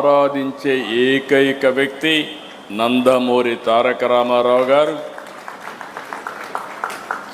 ఆరాధించే ఏకైక వ్యక్తి నందమూరి తారక రామారావు గారు.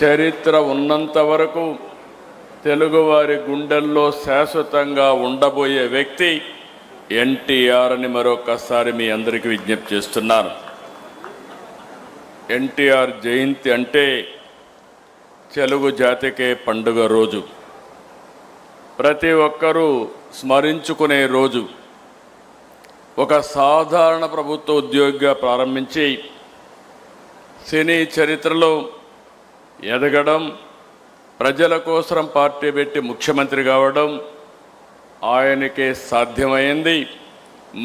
చరిత్ర ఉన్నంత వరకు తెలుగువారి గుండెల్లో శాశ్వతంగా ఉండబోయే వ్యక్తి ఎన్టీఆర్ అని మరొకసారి మీ అందరికీ విజ్ఞప్తి చేస్తున్నాను. ఎన్టీఆర్ జయంతి అంటే తెలుగు జాతికే పండుగ రోజు, ప్రతి ఒక్కరూ స్మరించుకునే రోజు. ఒక సాధారణ ప్రభుత్వ ఉద్యోగిగా ప్రారంభించి సినీ చరిత్రలో ఎదగడం, ప్రజల కోసం పార్టీ పెట్టి ముఖ్యమంత్రి కావడం ఆయనకే సాధ్యమైంది.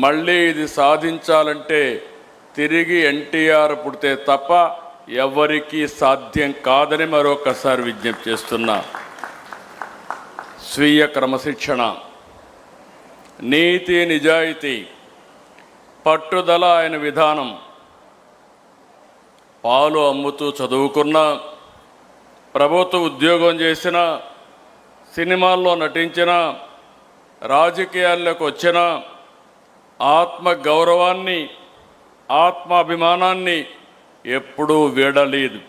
మళ్ళీ ఇది సాధించాలంటే తిరిగి ఎన్టీఆర్ పుడితే తప్ప ఎవరికీ సాధ్యం కాదని మరొకసారి విజ్ఞప్తి చేస్తున్నా. స్వీయ క్రమశిక్షణ, నీతి నిజాయితీ, పట్టుదల ఆయన విధానం. పాలు అమ్ముతూ చదువుకున్న, ప్రభుత్వ ఉద్యోగం చేసిన, సినిమాల్లో నటించిన, రాజకీయాల్లోకి వచ్చిన ఆత్మ గౌరవాన్ని, ఆత్మాభిమానాన్ని ఎప్పుడూ వీడలేదు.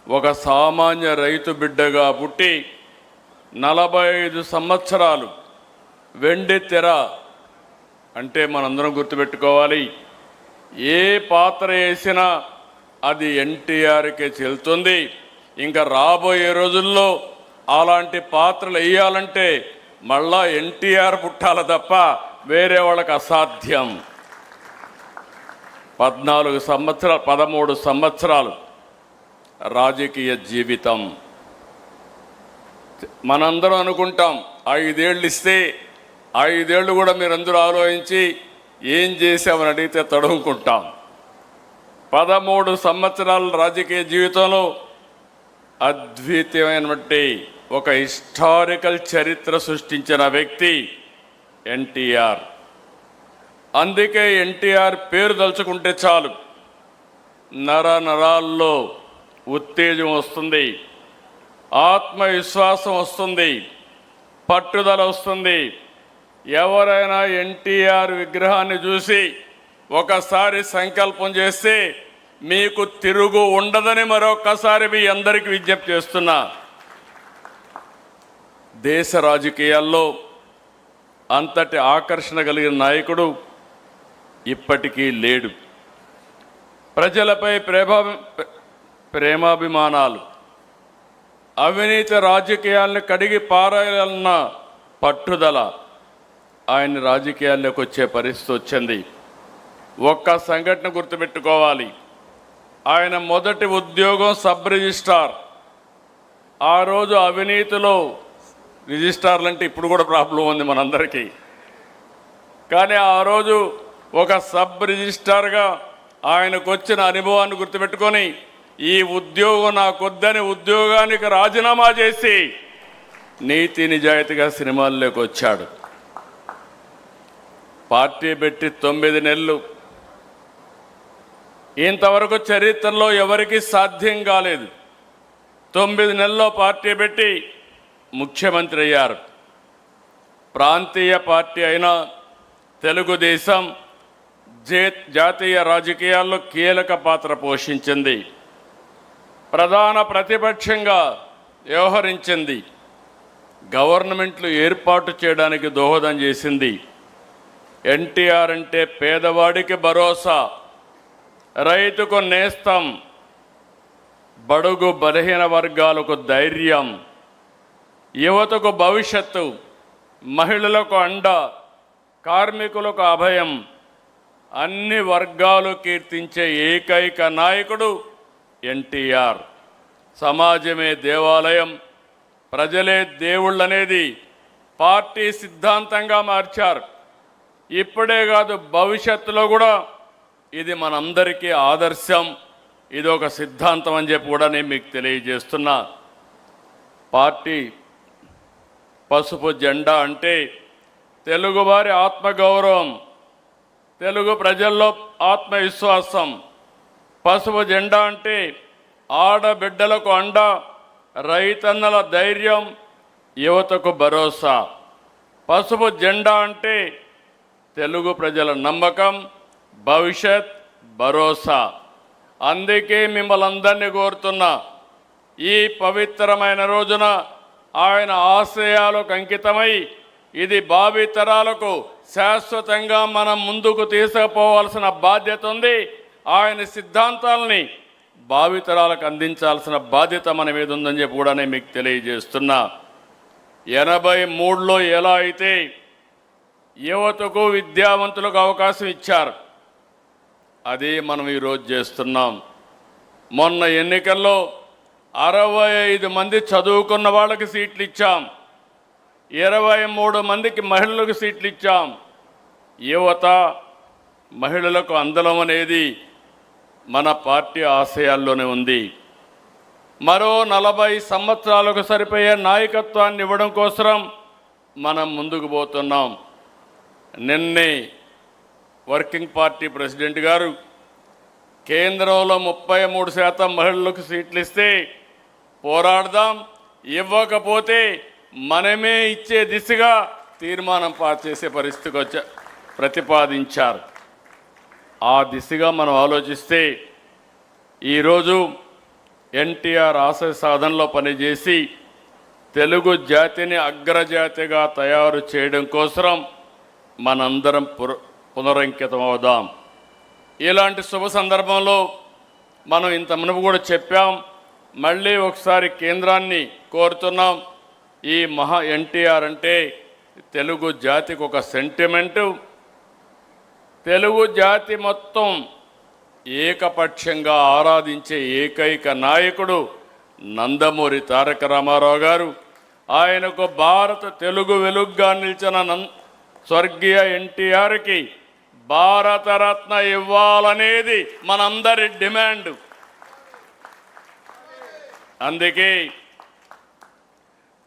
ఒక సామాన్య రైతు బిడ్డగా పుట్టి 45 సంవత్సరాలు వెండి తెర అంటే మనందరం గుర్తుపెట్టుకోవాలి, ఏ పాత్ర వేసినా అది ఎన్టీఆర్కే చెల్లుతుంది. ఇంకా రాబోయే రోజుల్లో అలాంటి పాత్రలు వేయాలంటే మళ్ళా ఎన్టీఆర్ పుట్టాలి తప్ప వేరే వాళ్ళకి అసాధ్యం. 13 సంవత్సరాలు రాజకీయ జీవితం. మనందరం అనుకుంటాం 5 ఏళ్ళు ఇస్తే 5 ఏళ్ళు కూడా మీరందరూ ఆలోచించి ఏం చేశామని అడిగితే తడుముకుంటాం. 13 సంవత్సరాల రాజకీయ జీవితంలో అద్వితీయమైనటువంటి ఒక హిస్టారికల్ చరిత్ర సృష్టించిన వ్యక్తి ఎన్టీఆర్. అందుకే ఎన్టీఆర్ పేరు తలుచుకుంటే చాలు నరాల్లో ఉత్తేజం వస్తుంది, ఆత్మవిశ్వాసం వస్తుంది, పట్టుదల వస్తుంది. ఎవరైనా ఎన్టీఆర్ విగ్రహాన్ని చూసి ఒకసారి సంకల్పం చేస్తే మీకు తిరుగు ఉండదని మరొకసారి మీ అందరికీ విజ్ఞప్తి చేస్తున్నా. దేశ రాజకీయాల్లో అంతటి ఆకర్షణ కలిగిన నాయకుడు ఇప్పటికీ లేడు. ప్రజలపై ప్రేమాభిమానాలు, అవినీతి రాజకీయాలను కడిగి పారాయాలన్న పట్టుదల ఆయన రాజకీయాల్లోకి వచ్చే పరిస్థితి వచ్చింది. ఒక్క సంఘటన గుర్తుపెట్టుకోవాలి. ఆయన మొదటి ఉద్యోగం సబ్ రిజిస్ట్రార్. ఆ రోజు అవినీతిలో రిజిస్ట్రార్లు అంటే ఇప్పుడు కూడా ప్రాబ్లం ఉంది మనందరికీ, కానీ ఆ రోజు ఒక సబ్ రిజిస్ట్రార్గా ఆయనకు వచ్చిన అనుభవాన్ని గుర్తుపెట్టుకొని ఈ ఉద్యోగం నాకొద్దని ఉద్యోగానికి రాజీనామా చేసి నీతి నిజాయితీగా సినిమాల్లోకి వచ్చాడు. పార్టీ పెట్టి 9 నెలలు, ఇంతవరకు చరిత్రలో ఎవరికీ సాధ్యం కాలేదు. 9 నెలల్లో పార్టీ పెట్టి ముఖ్యమంత్రి అయ్యారు. ప్రాంతీయ పార్టీ అయిన తెలుగుదేశం జాతీయ రాజకీయాల్లో కీలక పాత్ర పోషించింది, ప్రధాన ప్రతిపక్షంగా వ్యవహరించింది, గవర్నమెంట్లు ఏర్పాటు చేయడానికి దోహదం చేసింది. ఎన్టీఆర్ అంటే పేదవాడికి భరోసా, రైతుకు నేస్తం, బడుగు బలహీన వర్గాలకు ధైర్యం, యువతకు భవిష్యత్తు, మహిళలకు అండ, కార్మికులకు అభయం, అన్ని వర్గాలు కీర్తించే ఏకైక నాయకుడు ఎన్టీఆర్. సమాజమే దేవాలయం, ప్రజలే దేవుళ్ళనేది పార్టీ సిద్ధాంతంగా మార్చారు. ఇప్పుడే కాదు, భవిష్యత్తులో కూడా ఇది మనందరికీ ఆదర్శం, ఇది ఒక సిద్ధాంతం అని చెప్పి కూడా నేను మీకు తెలియజేస్తున్నా. పార్టీ పసుపు జెండా అంటే తెలుగువారి ఆత్మగౌరవం, తెలుగు ప్రజల్లో ఆత్మవిశ్వాసం. పసుపు జెండా అంటే ఆడబిడ్డలకు అండ, రైతన్నల ధైర్యం, యువతకు భరోసా. పసుపు జెండా అంటే తెలుగు ప్రజల నమ్మకం, భవిష్యత్, భరోసా. అందుకే మిమ్మల్ని అందరినీ కోరుతున్నా, ఈ పవిత్రమైన రోజున ఆయన ఆశయాలకు అంకితమై ఇది భావితరాలకు శాశ్వతంగా మనం ముందుకు తీసుకుపోవాల్సిన బాధ్యత ఉంది. ఆయన సిద్ధాంతాలని భావితరాలకు అందించాల్సిన బాధ్యత మన మీద ఉందని చెప్పి కూడా నేను మీకు తెలియజేస్తున్నా. 83లో ఎలా అయితే యువతకు, విద్యావంతులకు అవకాశం ఇచ్చారు, అదే మనం ఈరోజు చేస్తున్నాం. మొన్న ఎన్నికల్లో 65 మంది చదువుకున్న వాళ్ళకి సీట్లు ఇచ్చాం, 23 మందికి మహిళలకు సీట్లు ఇచ్చాం. యువత, మహిళలకు అందలం అనేది మన పార్టీ ఆశయాల్లోనే ఉంది. మరో 40 సంవత్సరాలకు సరిపోయే నాయకత్వాన్ని ఇవ్వడం కోసం మనం ముందుకు పోతున్నాం. నిన్నే వర్కింగ్ పార్టీ ప్రెసిడెంట్ గారు కేంద్రంలో 33% మహిళలకు సీట్లు ఇస్తే పోరాడదాం, ఇవ్వకపోతే మనమే ఇచ్చే దిశగా తీర్మానం పాస్ చేసే పరిస్థితికి ప్రతిపాదించారు. ఆ దిశగా మనం ఆలోచిస్తే ఈరోజు ఎన్టీఆర్ ఆశయ సాధనలో పనిచేసి తెలుగు జాతిని అగ్రజాతిగా తయారు చేయడం కోసం మనందరం పునరంకితం అవుదాం. ఇలాంటి శుభ సందర్భంలో మనం ఇంత మునుపు కూడా చెప్పాం, మళ్ళీ ఒకసారి కేంద్రాన్ని కోరుతున్నాం. ఈ ఎన్టీఆర్ అంటే తెలుగు జాతికి ఒక సెంటిమెంటు. తెలుగు జాతి మొత్తం ఏకపక్షంగా ఆరాధించే ఏకైక నాయకుడు నందమూరి తారక రామారావు గారు. ఆయనకు భారత తెలుగు వెలుగుగా నిలిచిన స్వర్గీయ ఎన్టీఆర్కి భారతరత్న ఇవ్వాలనేది మనందరి డిమాండ్. అందుకే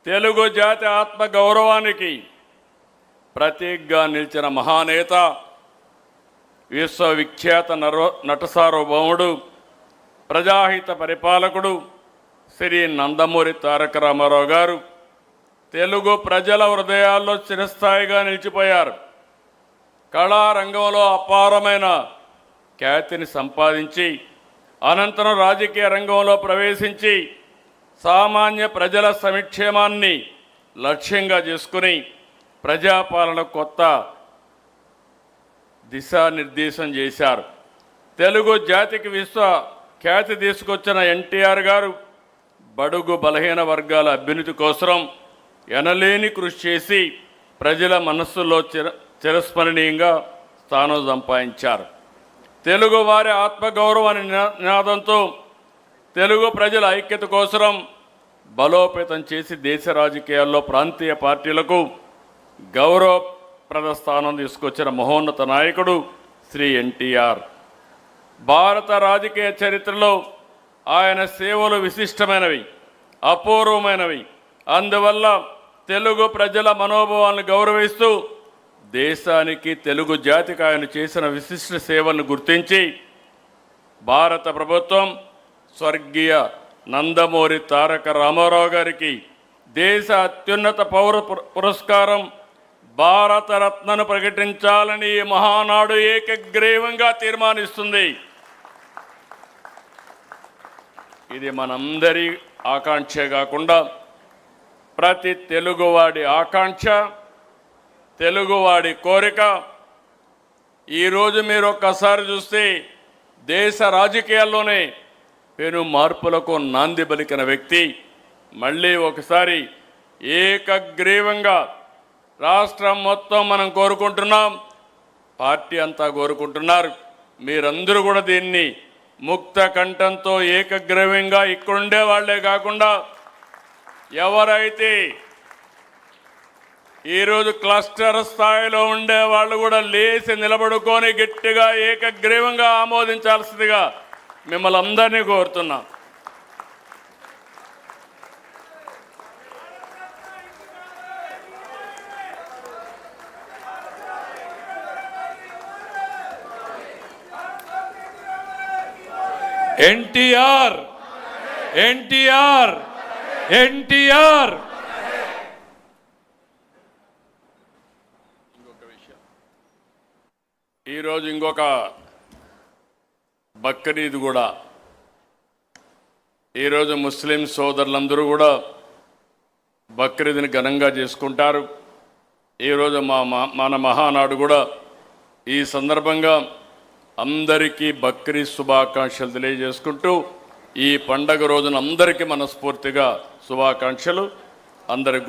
తెలుగు జాతి ఆత్మ గౌరవానికి ప్రతీకగా నిలిచిన మహానేత, విశ్వవిఖ్యాత నట సార్వభౌముడు, ప్రజాహిత పరిపాలకుడు శ్రీ నందమూరి తారక రామారావు గారు తెలుగు ప్రజల హృదయాల్లో చిరస్థాయిగా నిలిచిపోయారు. కళారంగంలో అపారమైన ఖ్యాతిని సంపాదించి అనంతరం రాజకీయ రంగంలో ప్రవేశించి సామాన్య ప్రజల సంక్షేమాన్ని లక్ష్యంగా చేసుకుని ప్రజాపాలన కొత్త దిశానిర్దేశం చేశారు. తెలుగు జాతికి విశ్వ ఖ్యాతి తీసుకొచ్చిన ఎన్టీఆర్ గారు బడుగు బలహీన వర్గాల అభ్యున్నతి కోసం ఎనలేని కృషి చేసి ప్రజల మనస్సులో చిరస్మరణీయంగా స్థానం సంపాదించారు. తెలుగు వారి ఆత్మగౌరవాన్ని నినాదంతో తెలుగు ప్రజల ఐక్యత కోసం బలోపేతం చేసి దేశ రాజకీయాల్లో ప్రాంతీయ పార్టీలకు గౌరవప్రద స్థానం తీసుకొచ్చిన మహోన్నత నాయకుడు శ్రీ ఎన్టీఆర్. భారత రాజకీయ చరిత్రలో ఆయన సేవలు విశిష్టమైనవి, అపూర్వమైనవి. అందువల్ల తెలుగు ప్రజల మనోభావాలను గౌరవిస్తూ దేశానికి, తెలుగు జాతికి ఆయన చేసిన విశిష్ట సేవలను గుర్తించి భారత ప్రభుత్వం స్వర్గీయ నందమూరి తారక రామారావు గారికి దేశ అత్యున్నత పౌర పురస్కారం భారతరత్నను ప్రకటించాలని ఈ మహానాడు ఏకగ్రీవంగా తీర్మానిస్తుంది. ఇది మనందరి ఆకాంక్ష కాకుండా ప్రతి తెలుగువాడి ఆకాంక్ష, తెలుగువాడి కోరిక. ఈరోజు మీరు ఒక్కసారి చూస్తే దేశ రాజకీయాల్లోనే పెను మార్పులకు నాంది పలికిన వ్యక్తి మళ్ళీ ఒకసారి ఏకగ్రీవంగా రాష్ట్రం మొత్తం మనం కోరుకుంటున్నాం, పార్టీ అంతా కోరుకుంటున్నారు. మీరందరూ కూడా దీన్ని ముక్త కంఠంతో ఏకగ్రీవంగా ఇక్కడుండే వాళ్లే కాకుండా ఎవరైతే ఈరోజు క్లస్టర్ స్థాయిలో ఉండే వాళ్ళు కూడా లేచి నిలబడుకొని గట్టిగా ఏకగ్రీవంగా ఆమోదించాల్సిందిగా మిమ్మల్ని అందరినీ కోరుతున్నాం. ఎన్టీఆర్ ఎన్టీఆర్ ఎన్టీఆర్ ఇంకొక విషయం, ఈరోజు ఇంకొక బక్రీద్ కూడా. ఈరోజు ముస్లిం సోదరులందరూ కూడా బక్రీద్ని ఘనంగా చేసుకుంటారు. ఈరోజు మన మహానాడు కూడా ఈ సందర్భంగా అందరికీ బక్రీద్ శుభాకాంక్షలు తెలియజేసుకుంటూ ఈ పండగ రోజున అందరికీ మనస్ఫూర్తిగా శుభాకాంక్షలు. అందరికి